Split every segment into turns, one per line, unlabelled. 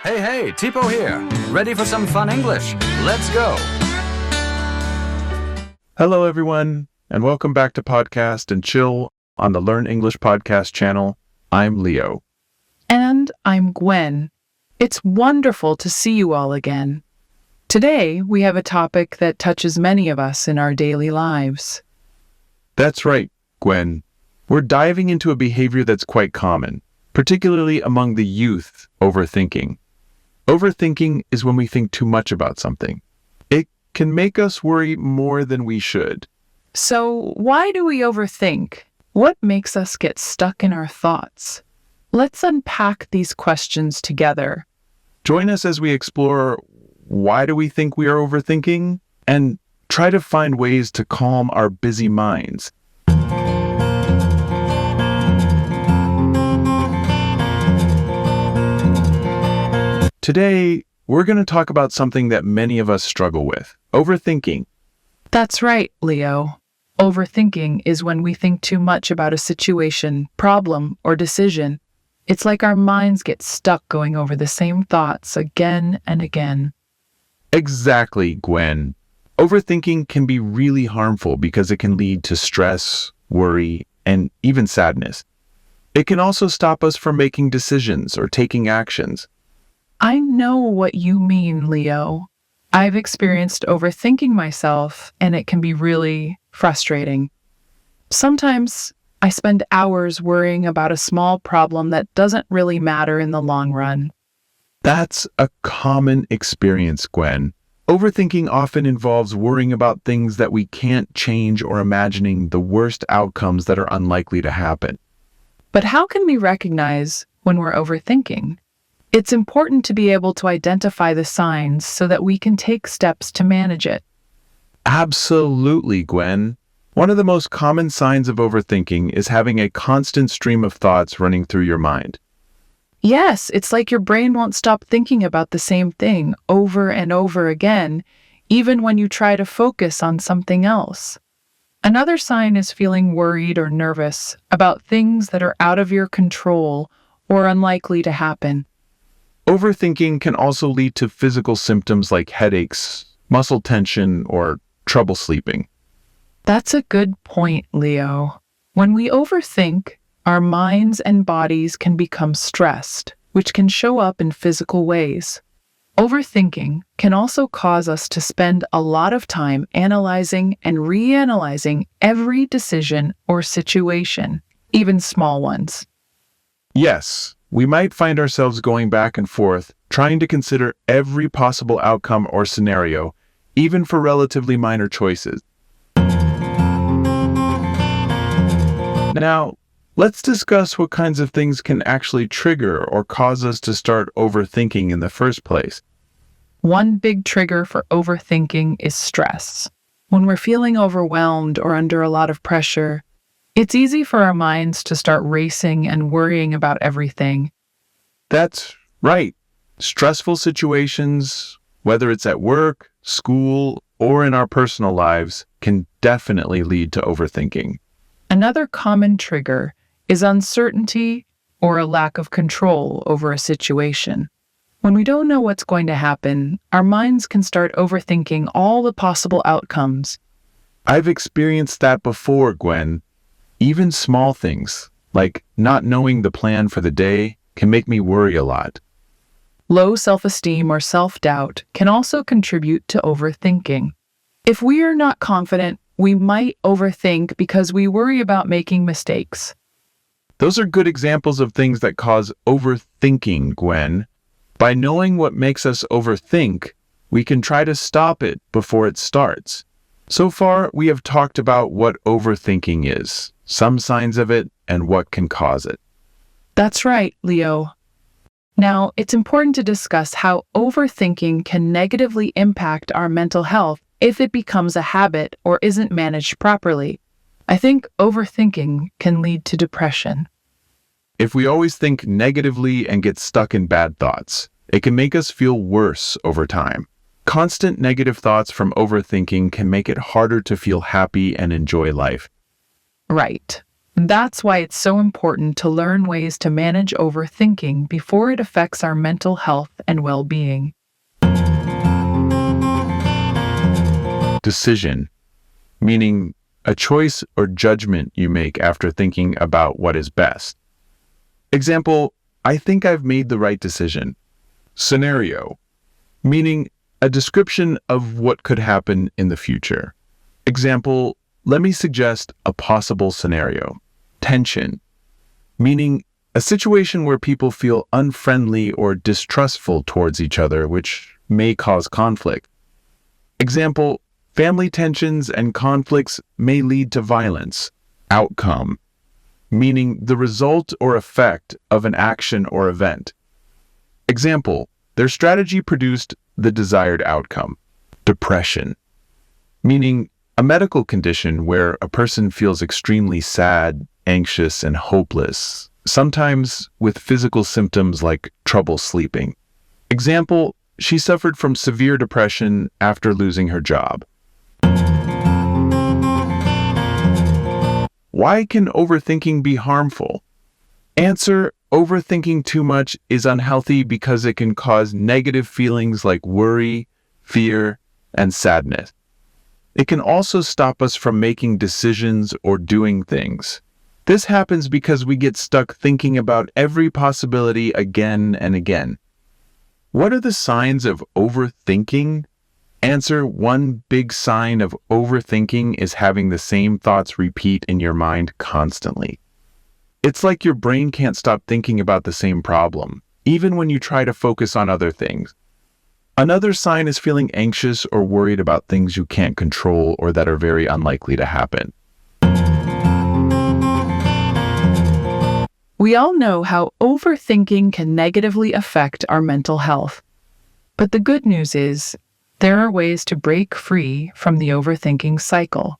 Hey, Tipo here. Ready for some fun English? Let's go.
Hello, everyone, and welcome back to Podcast and Chill on the Learn English Podcast channel. I'm Leo.
And I'm Gwen. It's wonderful to see you all again. Today, we have a topic that touches many of us in our daily lives.
That's right, Gwen. We're diving into a behavior that's quite common, particularly among the youth, overthinking. Overthinking is when we think too much about something. It can make us worry more than we should.
So, why do we overthink? What makes us get stuck in our thoughts? Let's unpack these questions together.
Join us as we explore why do we think we are overthinking and try to find ways to calm our busy minds. Today, we're going to talk about something that many of us struggle with, overthinking.
That's right, Leo. Overthinking is when we think too much about a situation, problem, or decision. It's like our minds get stuck going over the same thoughts again and again.
Exactly, Gwen. Overthinking can be really harmful because it can lead to stress, worry, and even sadness. It can also stop us from making decisions or taking actions.
I know what you mean, Leo. I've experienced overthinking myself, and it can be really frustrating. Sometimes I spend hours worrying about a small problem that doesn't really matter in the long run.
That's a common experience, Gwen. Overthinking often involves worrying about things that we can't change or imagining the worst outcomes that are unlikely to happen.
But how can we recognize when we're overthinking? It's important to be able to identify the signs so that we can take steps to manage it.
Absolutely, Gwen. One of the most common signs of overthinking is having a constant stream of thoughts running through your mind.
Yes, it's like your brain won't stop thinking about the same thing over and over again, even when you try to focus on something else. Another sign is feeling worried or nervous about things that are out of your control or unlikely to happen.
Overthinking can also lead to physical symptoms like headaches, muscle tension, or trouble sleeping.
That's a good point, Leo. When we overthink, our minds and bodies can become stressed, which can show up in physical ways. Overthinking can also cause us to spend a lot of time analyzing and reanalyzing every decision or situation, even small ones.
Yes, we might find ourselves going back and forth, trying to consider every possible outcome or scenario, even for relatively minor choices. Now, let's discuss what kinds of things can actually trigger or cause us to start overthinking in the first place.
One big trigger for overthinking is stress. When we're feeling overwhelmed or under a lot of pressure, it's easy for our minds to start racing and worrying about everything.
That's right. Stressful situations, whether it's at work, school, or in our personal lives, can definitely lead to overthinking.
Another common trigger is uncertainty or a lack of control over a situation. When we don't know what's going to happen, our minds can start overthinking all the possible outcomes.
I've experienced that before, Gwen. Even small things, like not knowing the plan for the day, can make me worry a lot.
Low self-esteem or self-doubt can also contribute to overthinking. If we are not confident, we might overthink because we worry about making mistakes.
Those are good examples of things that cause overthinking, Gwen. By knowing what makes us overthink, we can try to stop it before it starts. So far, we have talked about what overthinking is, some signs of it, and what can cause it.
That's right, Leo. Now, it's important to discuss how overthinking can negatively impact our mental health if it becomes a habit or isn't managed properly. I think overthinking can lead to depression.
If we always think negatively and get stuck in bad thoughts, it can make us feel worse over time. Constant negative thoughts from overthinking can make it harder to feel happy and enjoy life.
Right. That's why it's so important to learn ways to manage overthinking before it affects our mental health and well-being.
Decision, meaning a choice or judgment you make after thinking about what is best. Example, I think I've made the right decision. Scenario, meaning a description of what could happen in the future. Example, let me suggest a possible scenario. Tension, meaning a situation where people feel unfriendly or distrustful towards each other, which may cause conflict. Example, family tensions and conflicts may lead to violence. Outcome, meaning the result or effect of an action or event. Example, their strategy produced the desired outcome. Depression, meaning a medical condition where a person feels extremely sad, anxious, and hopeless, sometimes with physical symptoms like trouble sleeping. Example, she suffered from severe depression after losing her job. Why can overthinking be harmful? Answer, overthinking too much is unhealthy because it can cause negative feelings like worry, fear, and sadness. It can also stop us from making decisions or doing things. This happens because we get stuck thinking about every possibility again and again. What are the signs of overthinking? Answer, one big sign of overthinking is having the same thoughts repeat in your mind constantly. It's like your brain can't stop thinking about the same problem, even when you try to focus on other things. Another sign is feeling anxious or worried about things you can't control or that are very unlikely to happen.
We all know how overthinking can negatively affect our mental health. But the good news is, there are ways to break free from the overthinking cycle.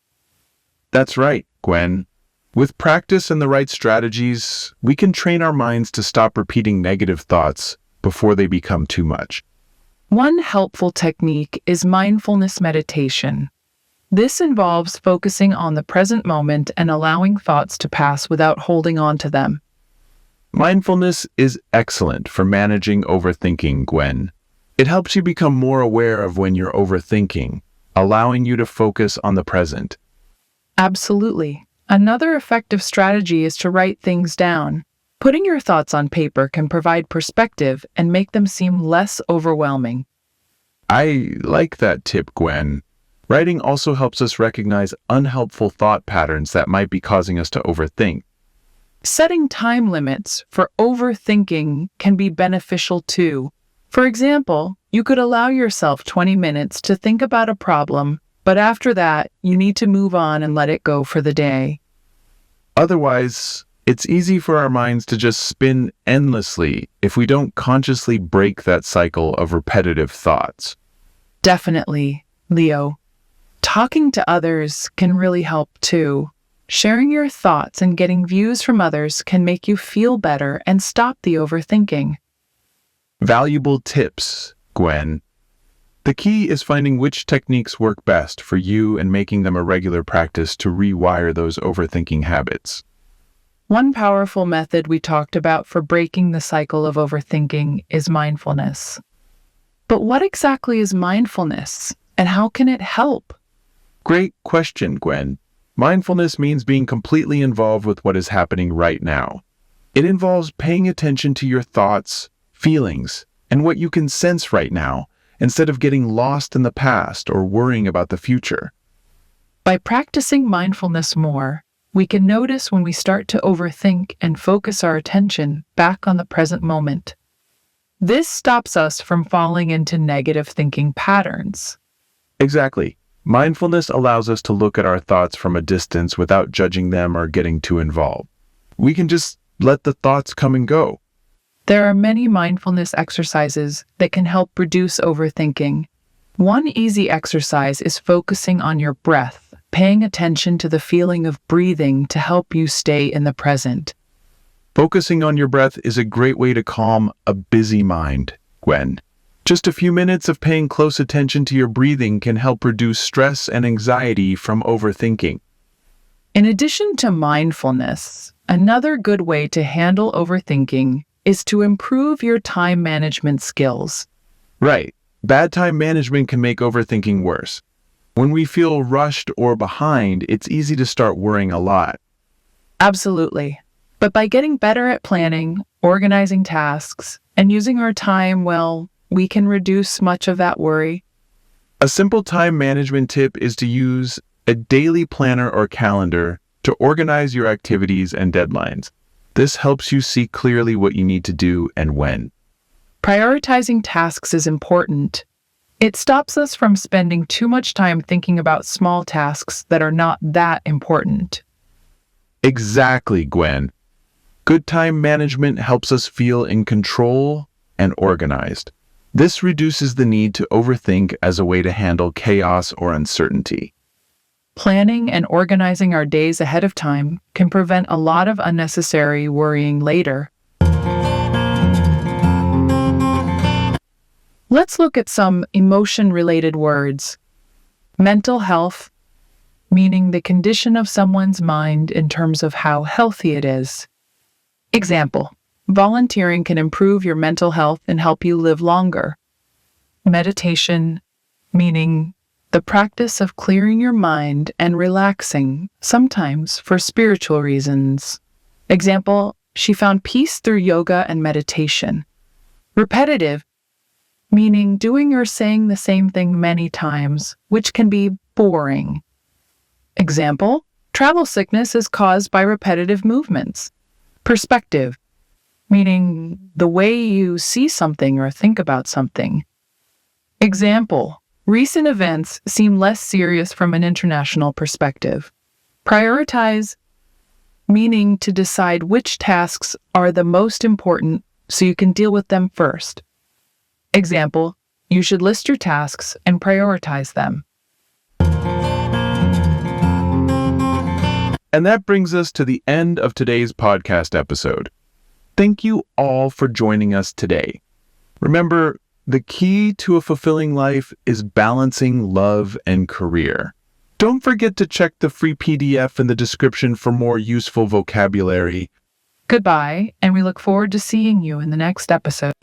That's right, Gwen. With practice and the right strategies, we can train our minds to stop repeating negative thoughts before they become too much.
One helpful technique is mindfulness meditation. This involves focusing on the present moment and allowing thoughts to pass without holding on to them.
Mindfulness is excellent for managing overthinking, Gwen. It helps you become more aware of when you're overthinking, allowing you to focus on the present.
Absolutely. Another effective strategy is to write things down. Putting your thoughts on paper can provide perspective and make them seem less overwhelming.
I like that tip, Gwen. Writing also helps us recognize unhelpful thought patterns that might be causing us to overthink.
Setting time limits for overthinking can be beneficial too. For example, you could allow yourself 20 minutes to think about a problem, but after that, you need to move on and let it go for the day.
Otherwise, it's easy for our minds to just spin endlessly if we don't consciously break that cycle of repetitive thoughts.
Definitely, Leo. Talking to others can really help too. Sharing your thoughts and getting views from others can make you feel better and stop the overthinking.
Valuable tips, Gwen. The key is finding which techniques work best for you and making them a regular practice to rewire those overthinking habits.
One powerful method we talked about for breaking the cycle of overthinking is mindfulness. But what exactly is mindfulness, and how can it help?
Great question, Gwen. Mindfulness means being completely involved with what is happening right now. It involves paying attention to your thoughts, feelings, and what you can sense right now, instead of getting lost in the past or worrying about the future.
By practicing mindfulness more, we can notice when we start to overthink and focus our attention back on the present moment. This stops us from falling into negative thinking patterns.
Exactly. Mindfulness allows us to look at our thoughts from a distance without judging them or getting too involved. We can just let the thoughts come and go.
There are many mindfulness exercises that can help reduce overthinking. One easy exercise is focusing on your breath, paying attention to the feeling of breathing to help you stay in the present.
Focusing on your breath is a great way to calm a busy mind, Gwen. Just a few minutes of paying close attention to your breathing can help reduce stress and anxiety from overthinking.
In addition to mindfulness, another good way to handle overthinking is to improve your time management skills.
Right. Bad time management can make overthinking worse. When we feel rushed or behind, it's easy to start worrying a lot.
Absolutely. But by getting better at planning, organizing tasks, and using our time well, we can reduce much of that worry.
A simple time management tip is to use a daily planner or calendar to organize your activities and deadlines. This helps you see clearly what you need to do and when.
Prioritizing tasks is important. It stops us from spending too much time thinking about small tasks that are not that important.
Exactly, Gwen. Good time management helps us feel in control and organized. This reduces the need to overthink as a way to handle chaos or uncertainty.
Planning and organizing our days ahead of time can prevent a lot of unnecessary worrying later. Let's look at some emotion-related words. Mental health, meaning the condition of someone's mind in terms of how healthy it is. Example, volunteering can improve your mental health and help you live longer. Meditation, meaning the practice of clearing your mind and relaxing, sometimes for spiritual reasons. Example, she found peace through yoga and meditation. Repetitive, meaning doing or saying the same thing many times, which can be boring. Example, travel sickness is caused by repetitive movements. Perspective, meaning the way you see something or think about something. Example, recent events seem less serious from an international perspective. Prioritize, meaning to decide which tasks are the most important so you can deal with them first. Example, you should list your tasks and prioritize them.
And that brings us to the end of today's podcast episode. Thank you all for joining us today. Remember, the key to a fulfilling life is balancing love and career. Don't forget to check the free PDF in the description for more useful vocabulary.
Goodbye, and we look forward to seeing you in the next episode.